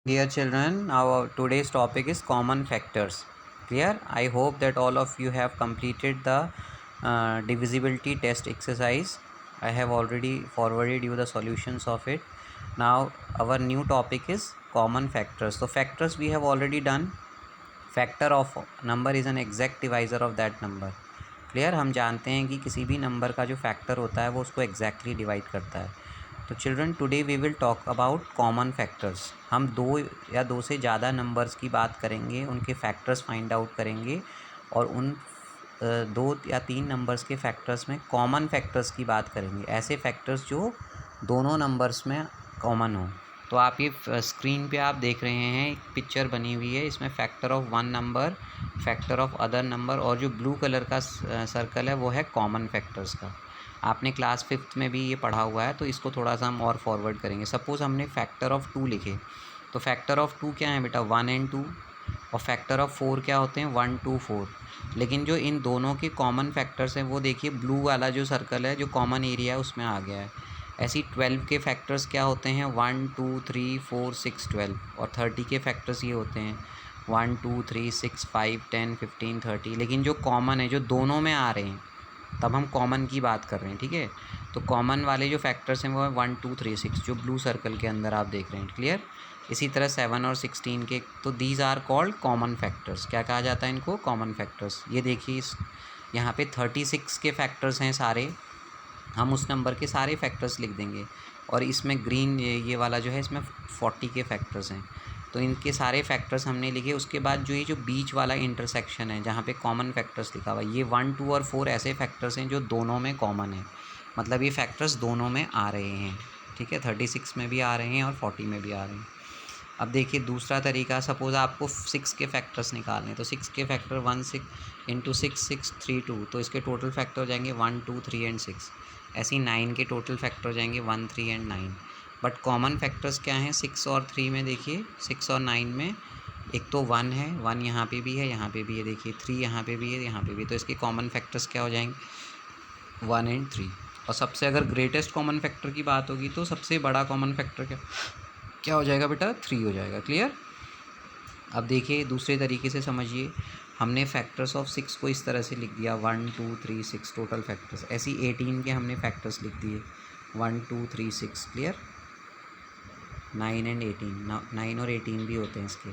Dear children, our today's topic is common factors. Clear? I hope that all of you have completed the divisibility test exercise. I have already forwarded you the solutions of it. Now our new topic is common factors. So factors we have already done. Factor of number is an exact divisor of that number. Clear? हम जानते हैं कि किसी भी number का जो factor होता है वो उसको एग्जैक्टली डिवाइड करता है. तो children, today we will talk about common factors. हम दो या दो से ज़्यादा नंबर्स की बात करेंगे, उनके फैक्टर्स फाइंड आउट करेंगे और उन दो या तीन नंबर्स के फैक्टर्स में कॉमन फैक्टर्स की बात करेंगे, ऐसे फैक्टर्स जो दोनों नंबर्स में कॉमन हो. तो आप ये स्क्रीन पे आप देख रहे हैं एक पिक्चर बनी हुई है, इसमें factor of one number, factor of other number और जो ब्लू कलर का सर्कल है वो है कॉमन फैक्टर्स का. आपने क्लास 5th में भी ये पढ़ा हुआ है, तो इसको थोड़ा सा हम और फॉरवर्ड करेंगे. सपोज़ हमने फैक्टर ऑफ 2 लिखे, तो फैक्टर ऑफ 2 क्या है बेटा? 1 एंड 2. और फैक्टर ऑफ 4 क्या होते हैं? 1 2 4. लेकिन जो इन दोनों के कॉमन फैक्टर्स हैं वो देखिए, ब्लू वाला जो सर्कल है जो कॉमन एरिया है उसमें आ गया है. ऐसी 12 के फैक्टर्स क्या होते हैं? 1 2 3 4 6 12. और 30 के फैक्टर्स ये होते हैं 1 2 3 6 5 10 15 30. लेकिन जो कॉमन है, जो दोनों में आ रहे हैं, तब हम कॉमन की बात कर रहे हैं. ठीक है, तो कॉमन वाले जो फैक्टर्स हैं वो है 1 2 3 6, जो ब्लू सर्कल के अंदर आप देख रहे हैं. क्लियर? इसी तरह 7 और 16 के, तो these are called common factors. क्या कहा जाता है इनको? Common factors. ये देखिए यहाँ पे 36 के फैक्टर्स हैं सारे. हम उस नंबर के सारे फैक्टर्स लिख देंगे. और इसमें ग्रीन ये वाला जो है, इसमें 40 के फैक्टर्स हैं. तो इनके सारे फैक्टर्स हमने लिखे. उसके बाद जो ये जो बीच वाला इंटरसेक्शन है जहाँ पे कॉमन फैक्टर्स लिखा हुआ है, ये 1 2 और 4 ऐसे फैक्टर्स हैं जो दोनों में कॉमन है. मतलब ये फैक्टर्स दोनों में आ रहे हैं. ठीक है, 36 में भी आ रहे हैं और 40 में भी आ रहे हैं. अब देखिए दूसरा तरीका, सपोज़ आपको 6 के फैक्टर्स निकालने हैं, तो 6 के फैक्टर 1 6 इंटू 6 6 3 2, तो इसके टोटल फैक्टर हो जाएंगे 1 2 3 एंड 6. ऐसे ही 9 के टोटल फैक्टर हो जाएंगे 1 3 एंड 9. बट कॉमन फैक्टर्स क्या हैं? 6 और 3 में देखिए, 6 और 9 में एक तो 1 है, 1 यहाँ पे भी है, यहाँ पे भी है. देखिए 3 यहाँ पे भी है, यहाँ पे भी. तो इसके कॉमन फैक्टर्स क्या हो जाएंगे? 1 एंड 3. और सबसे अगर ग्रेटेस्ट कॉमन फैक्टर की बात होगी तो सबसे बड़ा कॉमन फैक्टर क्या हो जाएगा बेटा? 3 हो जाएगा. क्लियर? अब देखिए दूसरे तरीके से समझिए. हमने फैक्टर्स ऑफ 6 को इस तरह से लिख दिया 1 2 3 6 टोटल फैक्टर्स. ऐसे ही 18 के हमने फैक्टर्स लिख दिए 1 2 3 6. क्लियर? 9 एंड 18, 9 और 18 भी होते हैं इसके.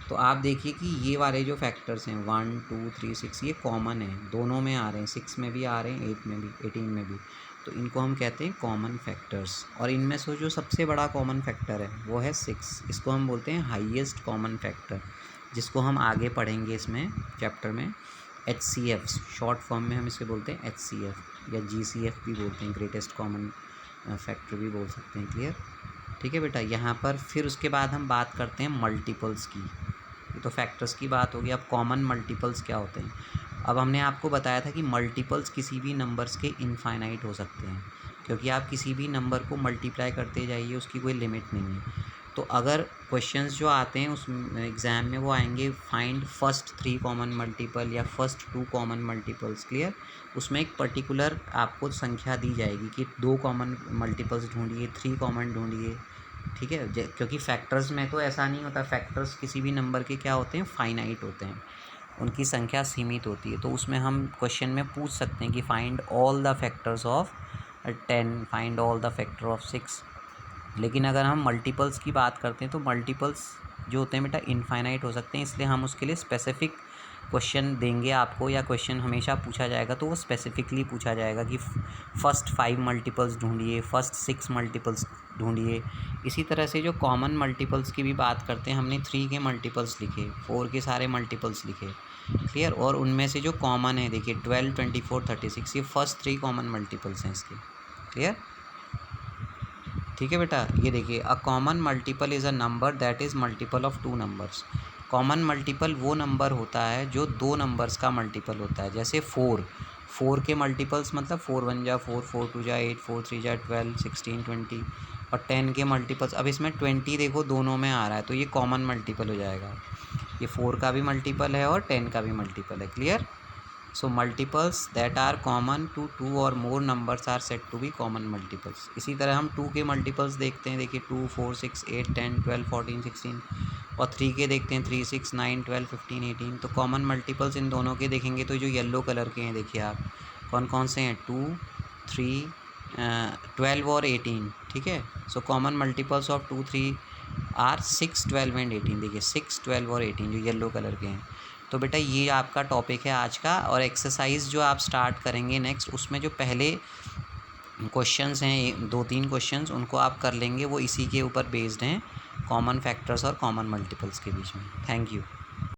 तो आप देखिए कि ये वाले जो फैक्टर्स हैं 1 2 3 6, ये कॉमन है, दोनों में आ रहे हैं. 6 में भी आ रहे हैं, 8 में भी, 18 में भी. तो इनको हम कहते हैं कॉमन फैक्टर्स. और इनमें से जो सबसे बड़ा कॉमन फैक्टर है वो है 6. इसको हम बोलते हैं हाईएस्ट कॉमन फैक्टर, जिसको हम आगे पढ़ेंगे इसमें चैप्टर में. HCF शॉर्ट फॉर्म में हम इसे बोलते हैं HCF, या GCF भी बोलते हैं, ग्रेटेस्ट कॉमन फैक्टर भी बोल सकते हैं. क्लियर? ठीक है बेटा. यहाँ पर फिर उसके बाद हम बात करते हैं मल्टीपल्स की. ये तो फैक्टर्स की बात होगी. अब कॉमन मल्टीपल्स क्या होते हैं? अब हमने आपको बताया था कि मल्टीपल्स किसी भी नंबर्स के इनफाइनाइट हो सकते हैं, क्योंकि आप किसी भी नंबर को मल्टीप्लाई करते जाइए, उसकी कोई लिमिट नहीं है. तो अगर क्वेश्चंस जो आते हैं उस एग्ज़ाम में वो आएंगे फाइंड फर्स्ट 3 कॉमन मल्टीपल या फर्स्ट 2 कॉमन मल्टीपल्स. क्लियर? उसमें एक पर्टिकुलर आपको संख्या दी जाएगी कि 2 कॉमन मल्टीपल्स ढूंढिए, 3 कॉमन ढूंढिए. ठीक है, क्योंकि फैक्टर्स में तो ऐसा नहीं होता. फैक्टर्स किसी भी नंबर के क्या होते हैं? फाइनाइट होते हैं, उनकी संख्या सीमित होती है. तो उसमें हम क्वेश्चन में पूछ सकते हैं कि find all the factors of 10, find all the factor of 6. लेकिन अगर हम मल्टीपल्स की बात करते हैं तो मल्टीपल्स जो होते हैं बेटा इनफाइनाइट हो सकते हैं. इसलिए हम उसके लिए स्पेसिफिक क्वेश्चन देंगे आपको, या क्वेश्चन हमेशा पूछा जाएगा तो वो स्पेसिफिकली पूछा जाएगा कि फर्स्ट 5 मल्टीपल्स ढूंढिए, फर्स्ट 6 मल्टीपल्स ढूंढिए. इसी तरह से जो कॉमन मल्टीपल्स की भी बात करते हैं, हमने 3 के मल्टीपल्स लिखे, 4 के सारे मल्टीपल्स लिखे. क्लियर? और उनमें से जो कॉमन है देखिए 12 24 36, ये फर्स्ट 3 कॉमन मल्टीपल्स हैं इसके. क्लियर? ठीक है बेटा. ये देखिए, a common multiple is a number that is multiple of 2 numbers. Common multiple वो नंबर होता है जो 2 नंबर्स का मल्टीपल होता है. जैसे 4 के मल्टीपल्स मतलब 4 1 जा 4, 4 2 जा 8, 4 3 जा 12, 16 20. और 10 के मल्टीपल्स, अब इसमें 20 देखो दोनों में आ रहा है, तो ये कॉमन मल्टीपल हो जाएगा. ये 4 का भी मल्टीपल है और 10 का भी मल्टीपल है. Clear? So multiples that are common to 2 और more numbers are said to be common multiples. इसी तरह हम 2 के मल्टीपल्स देखते हैं, देखिए 2, 4, 6, 8, 10, 12, 14, 16, और 3 के देखते हैं 3, 6, 9, 12, 15, 18। तो कॉमन मल्टीपल्स इन दोनों के देखेंगे तो जो येलो कलर के हैं देखिए आप कौन कौन से हैं, 2, 3, 12 और 18, ठीक है। So common multiples of 2, 3 are 6, 12 and 18। देखिए 6, 12 और 18 जो येलो कलर के हैं। तो बेटा ये आपका टॉपिक है आज का, और एक्सरसाइज जो आप स्टार्ट करेंगे नेक्स्ट, उसमें जो पहले क्वेश्चंस हैं 2-3 क्वेश्चंस उनको आप कर लेंगे, वो इसी के ऊपर बेस्ड हैं, कॉमन फैक्टर्स और कॉमन मल्टीपल्स के बीच में। Thank you.